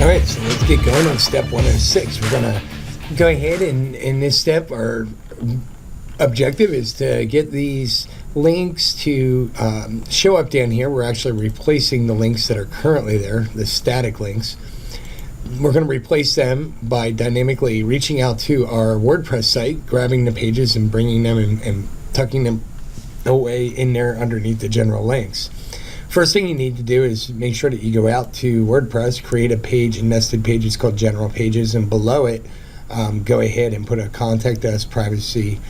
All right, so let's get going on step 106. We're gonna go ahead and in this step, our objective is to get these links to show up down here. We're actually replacing the links that are currently there, the static links. We're going to replace them by dynamically reaching out to our WordPress site, grabbing the pages and bringing them and tucking them away in there underneath the general links. First thing you need to do is make sure that you go out to WordPress, create a page, a nested page. It's called General Pages, and below it, go ahead and put a contact us, privacy,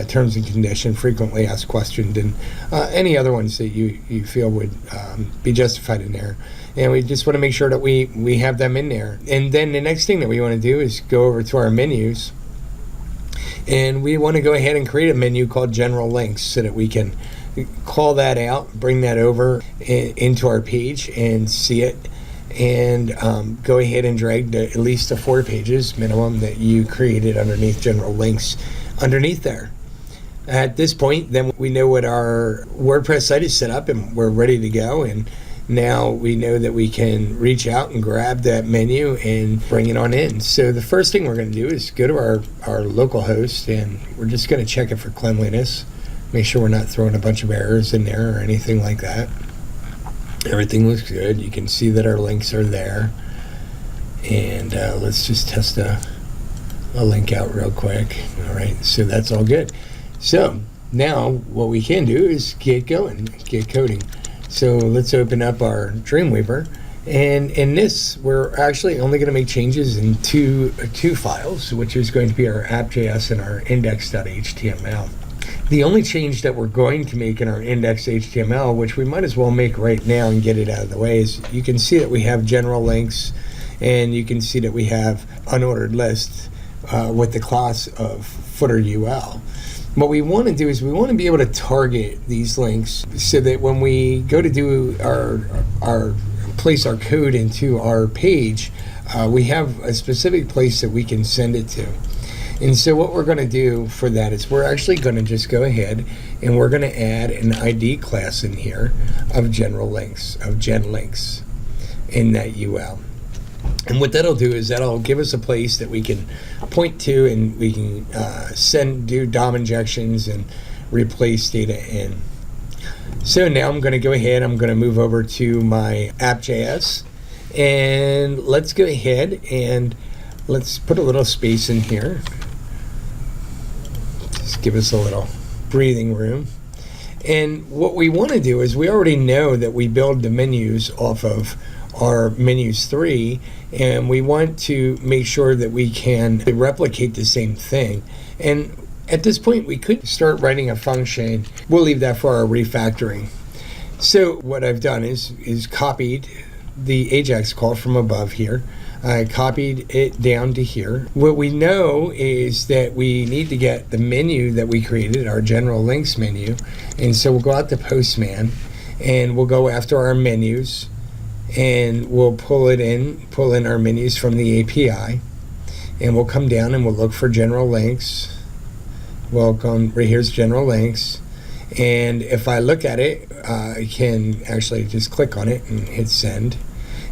terms and condition, frequently asked questions, and any other ones that you feel would be justified in there. And we just want to make sure that we have them in there. And then the next thing that we want to do is go over to our menus, and we want to go ahead and create a menu called General Links so that we can call that out, bring that over into our page and see it, and go ahead and drag at least the 4 pages minimum that you created underneath General Links underneath there. At this point, then we know what our WordPress site is set up and we're ready to go, and now we know that we can reach out and grab that menu and bring it on in. So the first thing we're going to do is go to our local host, and we're just going to check it for cleanliness. Make sure we're not throwing a bunch of errors in there or anything like that. Everything looks good. You can see that our links are there. And let's just test a link out real quick. All right, so that's all good. So now what we can do is get going, get coding. So let's open up our Dreamweaver, and in this we're actually only going to make changes in two files, which is going to be our app.js and our index.html. The only change that we're going to make in our index.html, which we might as well make right now and get it out of the way, is you can see that we have general links, and you can see that we have unordered lists with the class of footer UL. What we want to do is we want to be able to target these links so that when we go to do our place our code into our page, we have a specific place that we can send it to. And so what we're going to do for that is we're actually going to just go ahead and we're going to add an ID class in here of general links, of gen links in that UL. And what that'll do is that'll give us a place that we can point to, and we can do DOM injections and replace data in. So now I'm going to go ahead, I'm going to move over to my app.js, and let's go ahead and let's put a little space in here. Just give us a little breathing room. And what we want to do is we already know that we build the menus off of our menus 3, and we want to make sure that we can replicate the same thing. And at this point we could start writing a function. We'll leave that for our refactoring. So what I've done is copied the Ajax call from above here. I copied it down to here. What we know is that we need to get the menu that we created, our general links menu, and so we'll go out to Postman and we'll go after our menus, and we'll pull in our menus from the API, and we'll come down and we'll look for general links. Welcome, right here's general links, and if I look at it, I can actually just click on it and hit send,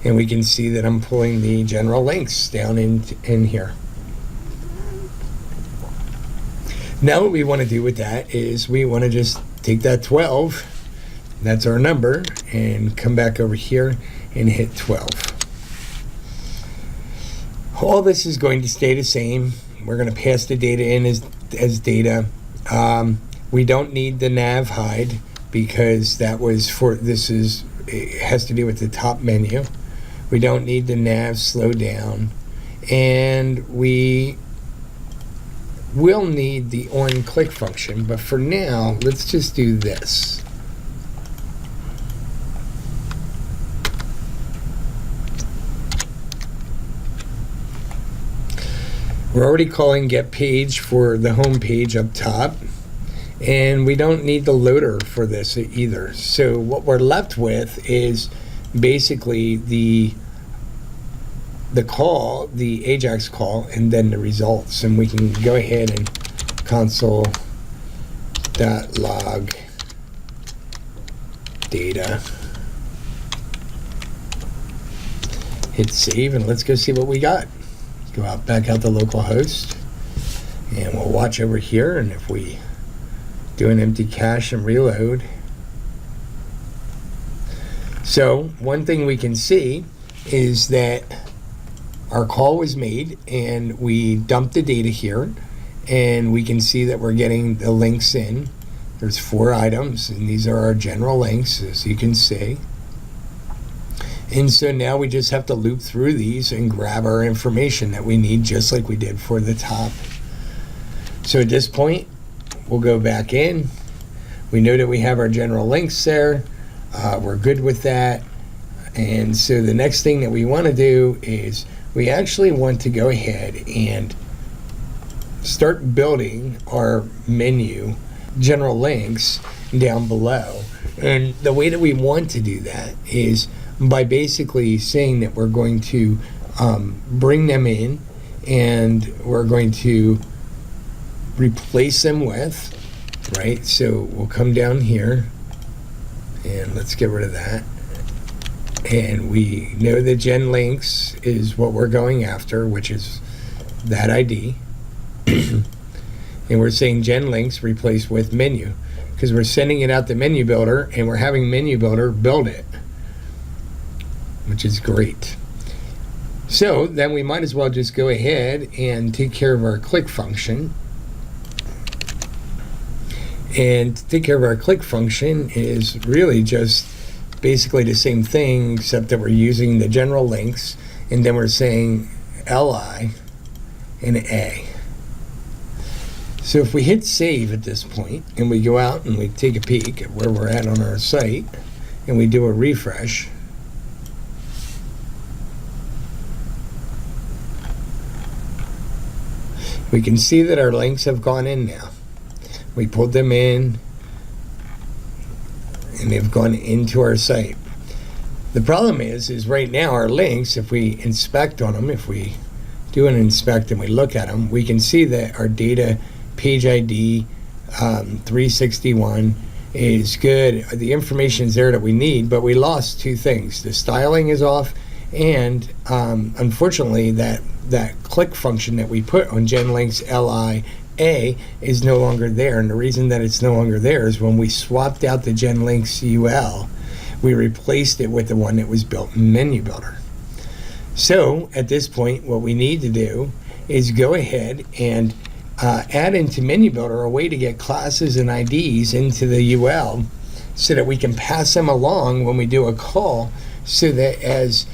and we can see that I'm pulling the general links down in here. Now what we want to do with that is we want to just take that 12, that's our number, and come back over here and hit 12. All this is going to stay the same. We're going to pass the data in as data. We don't need the nav hide because that was for it has to do with the top menu. We don't need the nav slow down, and we will need the on click function, but for now let's just do this. We're already calling get page for the home page up top, and we don't need the loader for this either. So what we're left with is basically the call, the Ajax call, and then the results. And we can go ahead and console.log data, Hit save, and let's go see what we got. Go out, back out to localhost, and we'll watch over here, and if we do an empty cache and reload. So one thing we can see is that our call was made and we dumped the data here, and we can see that we're getting the links in. There's 4 items, and these are our general links, as you can see. And so now we just have to loop through these and grab our information that we need, just like we did for the top. So at this point, we'll go back in. We know that we have our general links there. We're good with that. And so the next thing that we want to do is we actually want to go ahead and start building our menu general links down below. And the way that we want to do that is by basically saying that we're going to bring them in, and we're going to replace them with, right? So we'll come down here, and let's get rid of that. And we know that gen links is what we're going after, which is that ID. And we're saying gen links replace with menu, because we're sending it out to menu builder, and we're having menu builder build it, which is great. So then we might as well just go ahead and take care of our click function. And to take care of our click function is really just basically the same thing, except that we're using the general links, and then we're saying LI and A. So if we hit save at this point, and we go out and we take a peek at where we're at on our site, and we do a refresh, we can see that our links have gone in now. We pulled them in, and they've gone into our site. The problem is right now our links, if we inspect on them, if we do an inspect and we look at them, we can see that our data page ID 361 is good. The information is there that we need, but we lost 2 things. The styling is off, and unfortunately that click function that we put on genlinks LIA is no longer there. And the reason that it's no longer there is when we swapped out the genlinks UL, we replaced it with the one that was built in Menu Builder. So at this point, what we need to do is go ahead and add into Menu Builder a way to get classes and IDs into the UL, so that we can pass them along when we do a call, so that as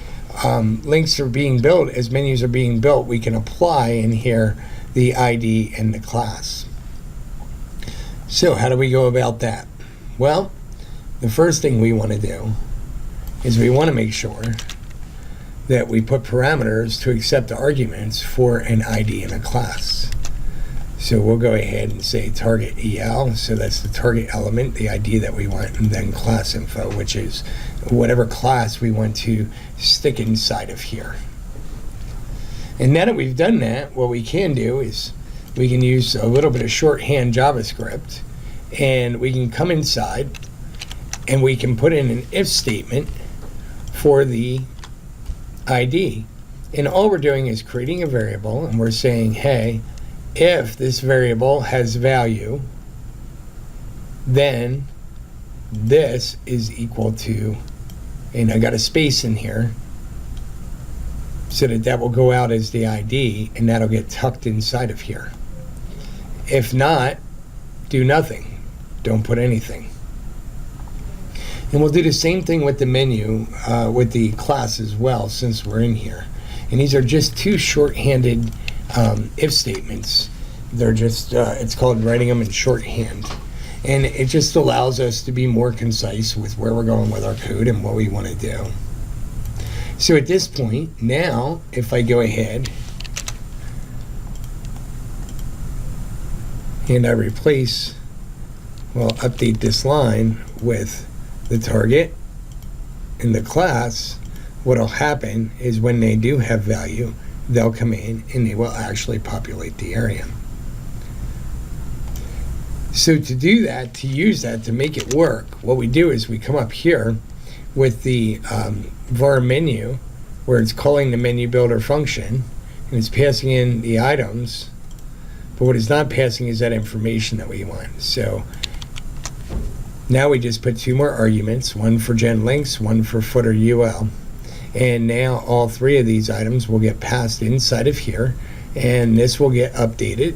links are being built, as menus are being built, we can apply in here the ID and the class. So how do we go about that? Well, the first thing we want to do is we want to make sure that we put parameters to accept arguments for an ID and a class. So we'll go ahead and say target EL, so that's the target element, the ID that we want, and then class info, which is whatever class we want to stick inside of here. And now that we've done that, what we can do is we can use a little bit of shorthand JavaScript, and we can come inside and we can put in an if statement for the ID. And all we're doing is creating a variable, and we're saying, hey, if this variable has value, then this is equal to, and I got a space in here, so that will go out as the ID, and that'll get tucked inside of here. If not, do nothing. Don't put anything. And we'll do the same thing with the menu, with the class as well, since we're in here. And these are just 2 shorthanded if statements. They're just, it's called writing them in shorthand. And it just allows us to be more concise with where we're going with our code and what we want to do. So at this point, now, if I go ahead and I replace, well, update this line with the target and the class, what'll happen is when they do have value, they'll come in and they will actually populate the area. So to do that, to use that, to make it work, what we do is we come up here with the var menu, where it's calling the menu builder function and it's passing in the items, but what it's not passing is that information that we want. So now we just put 2 more arguments, one for gen links, one for footer UL. And now all 3 of these items will get passed inside of here, and this will get updated.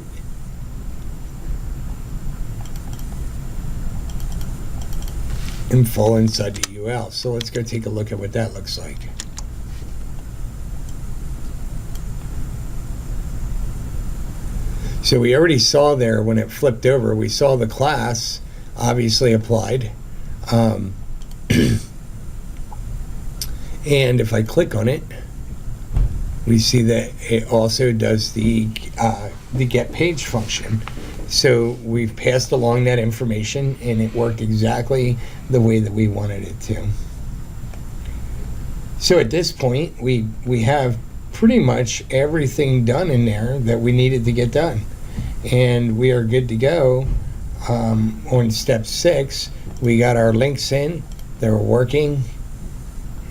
And fall inside the UL. So let's go take a look at what that looks like. So we already saw there when it flipped over, we saw the class obviously applied. And if I click on it, we see that it also does the get page function. So we've passed along that information and it worked exactly the way that we wanted it to. So at this point, we have pretty much everything done in there that we needed to get done. And we are good to go. On step 6, we got our links in, they're working,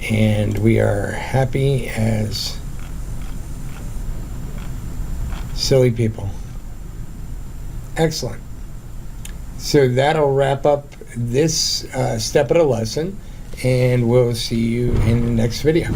and we are happy as silly people. Excellent. So that'll wrap up this step of the lesson, and we'll see you in the next video.